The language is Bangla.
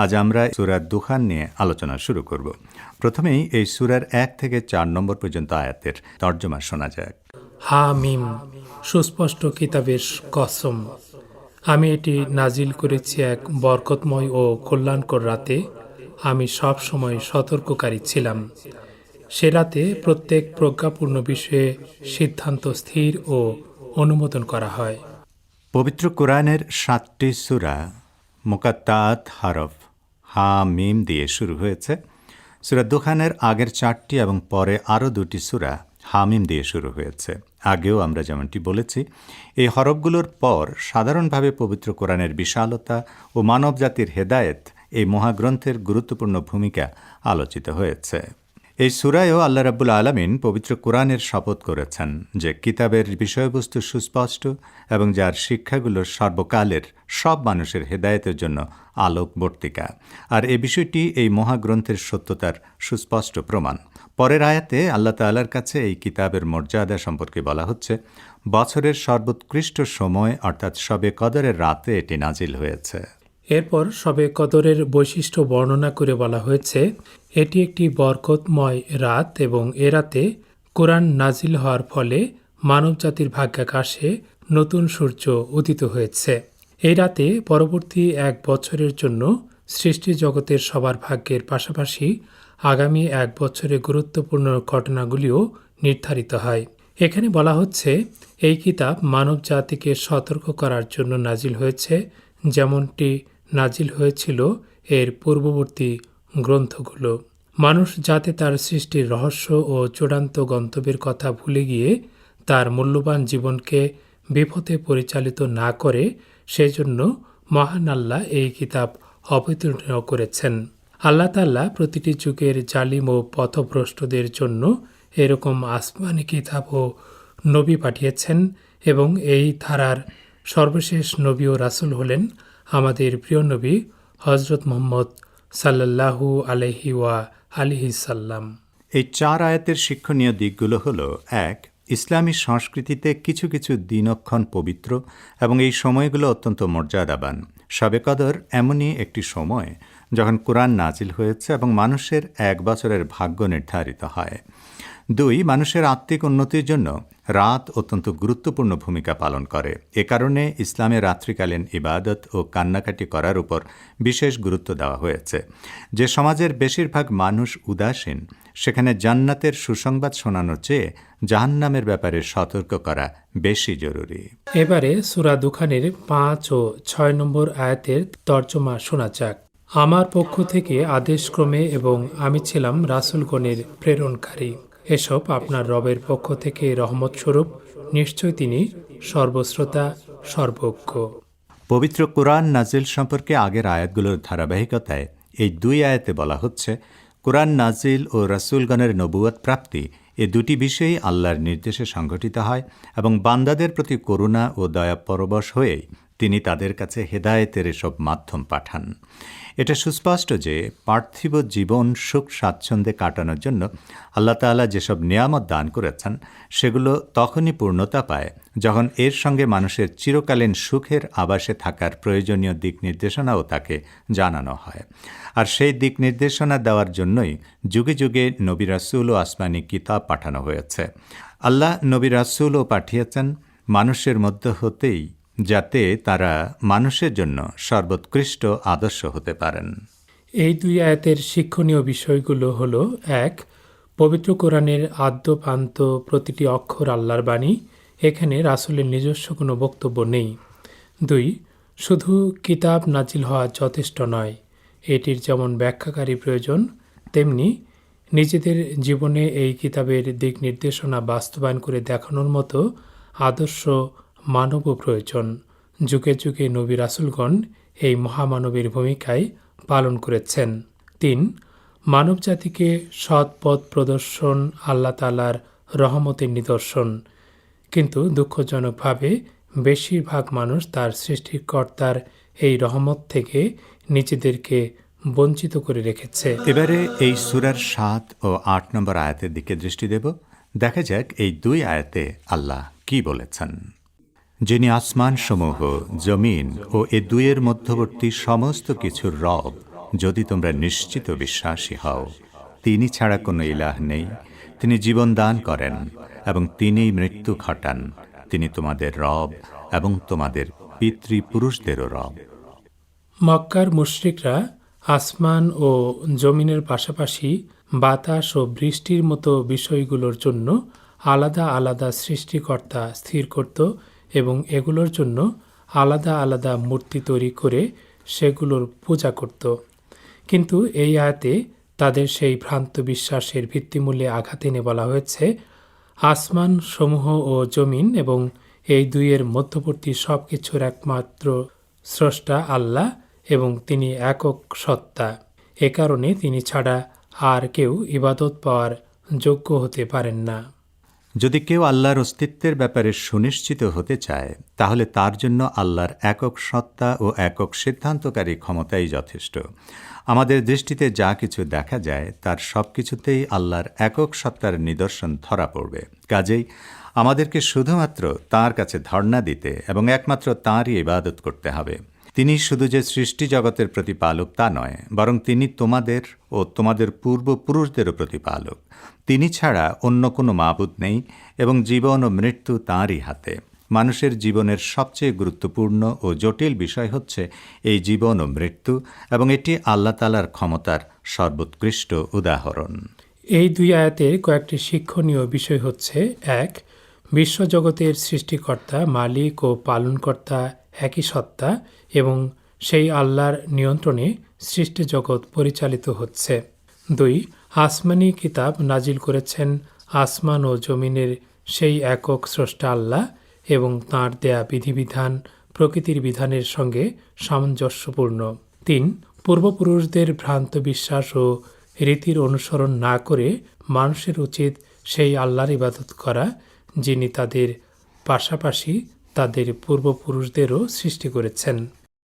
আজ আমরা সূরা দুখান নিয়ে আলোচনা শুরু করব। প্রথমেই এই সূরার 1 থেকে 4 নম্বর পর্যন্ত আয়াতের তর্জমা শোনা যাক। হা মিম, সুস্পষ্ট কিতাবের কসম। আমি এটি নাজিল করেছি এক বরকতময় ও কল্যাণকর রাতে। আমি সব সময় সতর্ককারী ছিলাম। সে রাতে প্রত্যেক প্রজ্ঞাপূর্ণ বিষয়ে সিদ্ধান্ত স্থির ও অনুমোদন করা হয়। পবিত্র কোরআনের 7টি সূরা মুকাত্তাআত হরফ হা মিম দিয়ে শুরু হয়েছে। সূরা দুখানের আগের 4টি এবং পরে আরও 2টি সূরা হামিম দিয়ে শুরু হয়েছে। আগেও আমরা যেমনটি বলেছি, এই হরফগুলোর পর সাধারণভাবে পবিত্র কোরআনের বিশালতা ও মানবজাতির হেদায়েত এই মহাগ্রন্থের গুরুত্বপূর্ণ ভূমিকা আলোচিত হয়েছে। এই সূরায়ও আল্লাহ রাব্বুল আলামিন পবিত্র কোরআনের শপথ করেছেন যে কিতাবের বিষয়বস্তু সুস্পষ্ট এবং যার শিক্ষাগুলো সর্বকালের সব মানুষের হেদায়েতের জন্য আলোকবর্তিকা। আর এ বিষয়টি এই মহাগ্রন্থের সত্যতার সুস্পষ্ট প্রমাণ। পরের আয়াতে আল্লাহ তাআলার কাছে এই কিতাবের মর্যাদা সম্পর্কে বলা হচ্ছে, বছরের সর্বোৎকৃষ্ট সময় অর্থাৎ শবে কদরের রাতে এটি নাজিল হয়েছে। এরপর শবে কদরের বৈশিষ্ট্য বর্ণনা করে বলা হয়েছে, এটি একটি বরকতময় রাত এবং এ রাতে কোরআন নাজিল হওয়ার ফলে মানবজাতির ভাগ্যাকাশে নতুন সূর্য উদিত হয়েছে। এই রাতে পরবর্তী 1 বছরের জন্য সৃষ্টি জগতের সবার ভাগ্যের পাশাপাশি আগামী 1 বছরে গুরুত্বপূর্ণ ঘটনাগুলিও নির্ধারিত হয়। এখানে বলা হচ্ছে, এই কিতাব মানব জাতিকে সতর্ক করার জন্য নাজিল হয়েছে, যেমনটি নাজিল হয়েছিল এর পূর্ববর্তী গ্রন্থগুলো। মানুষ যাতে তার সৃষ্টির রহস্য ও চূড়ান্ত গন্তব্যের কথা ভুলে গিয়ে তার মূল্যবান জীবনকে বিপথে পরিচালিত না করে, সেজন্য মহান আল্লাহ এই কিতাব অবতীর্ণ করেছেন। আল্লাহ তাআলা প্রতিটি যুগের জালিম ও পথভ্রষ্টদের জন্য এরকম আসমানি কিতাব ও নবী পাঠিয়েছেন এবং এই ধারার সর্বশেষ নবী ও রাসূল হলেন আমাদের প্রিয় নবী হযরত মুহাম্মদ সাল্লাল্লাহু আলাইহি ওয়া আলিহি সাল্লাম। এই 4 আয়াতের শিক্ষণীয় দিকগুলো হলো: 1. ইসলামী সংস্কৃতিতে কিছু কিছু দিনক্ষণ পবিত্র এবং এই সময়গুলো অত্যন্ত মর্যাদাবান। শবে কদর এমনই একটি সময় যখন কোরআন নাজিল হয়েছে এবং মানুষের 1 বছরের ভাগ্য নির্ধারিত হয়। 2. মানুষের আত্মিক উন্নতির জন্য রাত অত্যন্ত গুরুত্বপূর্ণ ভূমিকা পালন করে। এ কারণে ইসলামে রাত্রিকালীন ইবাদত ও কান্নাকাটি করার উপর বিশেষ গুরুত্ব দেওয়া হয়েছে। যে সমাজের বেশিরভাগ মানুষ উদাসীন, সেখানে জান্নাতের সুসংবাদ শোনানোর চেয়ে জাহান্নামের ব্যাপারে সতর্ক করা বেশি জরুরি। এবারে সূরা দুখানের 5 ও 6 নম্বর আয়াতের তর্জমা শোনা যাক। আমার পক্ষ থেকে আদেশক্রমে এবং আমি ছিলাম রাসূলগণের প্রেরণকারী। এসব আপনার রবের পক্ষ থেকে রহমত স্বরূপ, নিশ্চয় তিনি সর্বশ্রোতা সর্বজ্ঞ। পবিত্র কোরআন নাজিল সম্পর্কে আগের আয়াতগুলোর ধারাবাহিকতায় এই 2 আয়াতে বলা হচ্ছে, কোরআন নাজিল ও রাসূলগণের নবুয়ত প্রাপ্তি এ দুটি বিষয়ই আল্লাহর নির্দেশে সংঘটিত হয় এবং বান্দাদের প্রতি করুণা ও দয়া পরবশ হয়েই তিনি তাদের কাছে হেদায়েতের এসব মাধ্যম পাঠান। এটা সুস্পষ্ট যে পার্থিব জীবন সুখ স্বাচ্ছন্দ্যে কাটানোর জন্য আল্লাহ তাআলা যেসব নিয়ামত দান করেছেন, সেগুলো তখনই পূর্ণতা পায় যখন এর সঙ্গে মানুষের চিরকালীন সুখের আবাসে থাকার প্রয়োজনীয় দিক নির্দেশনাও তাকে জানানো হয়। আর সেই দিক নির্দেশনা দেওয়ার জন্যই যুগে যুগে নবী রাসূল ও আসমানি কিতাব পাঠানো হয়েছে। আল্লাহ নবী রাসূলও পাঠিয়েছেন মানুষের মধ্য হতেই, যাতে তারা মানুষের জন্য সর্বোৎকৃষ্ট আদর্শ হতে পারেন। এই 2 আয়াতের শিক্ষণীয় বিষয়গুলো হলো: 1. পবিত্র কোরআনের আদ্যপান্ত প্রতিটি অক্ষর আল্লাহর বাণী, এখানে রাসূলের নিজস্ব কোনো বক্তব্য নেই। 2. শুধু কিতাব নাজিল হওয়া যথেষ্ট নয়, এটির যেমন ব্যাখ্যাকারী প্রয়োজন, তেমনি নিজেদের জীবনে এই কিতাবের দিক নির্দেশনা বাস্তবায়ন করে দেখানোর মতো আদর্শ মানবও প্রয়োজন। যুগে যুগে নবী রাসূলগণ এই মহামানবের ভূমিকায় পালন করেছেন। 3. মানব জাতিকে সৎ পথ প্রদর্শন আল্লাহ তাআলার রহমতের নিদর্শন, কিন্তু দুঃখজনকভাবে বেশিরভাগ মানুষ তার সৃষ্টিকর্তার এই রহমত থেকে নিজেদেরকে বঞ্চিত করে রেখেছে। এবারে এই সূরার 7 ও 8 নম্বর আয়াতের দিকে দৃষ্টি দেব। দেখা যাক এই 2 আয়াতে আল্লাহ কি বলেছেন। যিনি আসমান সমূহ, জমিন ও এ দুয়ের মধ্যবর্তী সমস্ত কিছুর রব যদি তোমরা নিশ্চিত বিশ্বাসী হও। তিনি ছাড়া কোনো ইলাহ নেই। তিনি জীবন দান করেন এবং তিনিই মৃত্যু ঘটান। তিনি তোমাদের রব এবং তোমাদের পিতৃপুরুষদেরও রব। মক্কার মুশরিকরা আসমান ও জমিনের পাশাপাশি বাতাস ও বৃষ্টির মতো বিষয়গুলোর জন্য আলাদা আলাদা সৃষ্টিকর্তা স্থির করত এবং এগুলোর জন্য আলাদা আলাদা মূর্তি তৈরি করে সেগুলোর পূজা করত। কিন্তু এই আয়াতে তাদের সেই ভ্রান্ত বিশ্বাসের ভিত্তিমূল্যে আঘাত এনে বলা হয়েছে, আসমান সমূহ ও জমিন এবং এই দুইয়ের মধ্যবর্তী সব কিছুর একমাত্র স্রষ্টা আল্লাহ এবং তিনি একক সত্তা। এ কারণে তিনি ছাড়া আর কেউ ইবাদত পাওয়ার যোগ্য হতে পারেন না। যদি কেউ আল্লাহর অস্তিত্বের ব্যাপারে সুনিশ্চিত হতে চায়, তাহলে তার জন্য আল্লাহর একক সত্তা ও একক সিদ্ধান্তকারী ক্ষমতাই যথেষ্ট। আমাদের দৃষ্টিতে যা কিছু দেখা যায় তার সব কিছুতেই আল্লাহর একক সত্তার নিদর্শন ধরা পড়বে। কাজেই আমাদেরকে শুধুমাত্র তাঁর কাছে ধর্ণা দিতে এবং একমাত্র তাঁরই ইবাদত করতে হবে। তিনি শুধু যে সৃষ্টি জগতের প্রতিপালক তা নয়, বরং তিনি তোমাদের ও তোমাদের পূর্বপুরুষদেরও প্রতিপালক। তিনি ছাড়া অন্য কোনো মাবুদ নেই এবং জীবন ও মৃত্যু তাঁরই হাতে। মানুষের জীবনের সবচেয়ে গুরুত্বপূর্ণ ও জটিল বিষয় হচ্ছে এই জীবন ও মৃত্যু, এবং এটি আল্লাহ তাআলার ক্ষমতার সর্বোৎকৃষ্ট উদাহরণ। এই দুই আয়াতের কয়েকটি শিক্ষণীয় বিষয় হচ্ছে: ১. বিশ্বজগতের সৃষ্টিকর্তা, মালিক ও পালনকর্তা একই সত্তা এবং সেই আল্লাহর নিয়ন্ত্রণে সৃষ্টি জগৎ পরিচালিত হচ্ছে। ২. আসমানি কিতাব নাজিল করেছেন আসমান ও জমিনের সেই একক স্রষ্টা আল্লাহ এবং তাঁর দেয়া বিধিবিধান প্রকৃতির বিধানের সঙ্গে সামঞ্জস্যপূর্ণ। ৩. পূর্বপুরুষদের ভ্রান্ত বিশ্বাস ও রীতির অনুসরণ না করে মানুষের উচিত সেই আল্লাহর ইবাদত করা, যিনি তাদের পাশাপাশি তাদের পূর্বপুরুষদেরও সৃষ্টি করেছেন।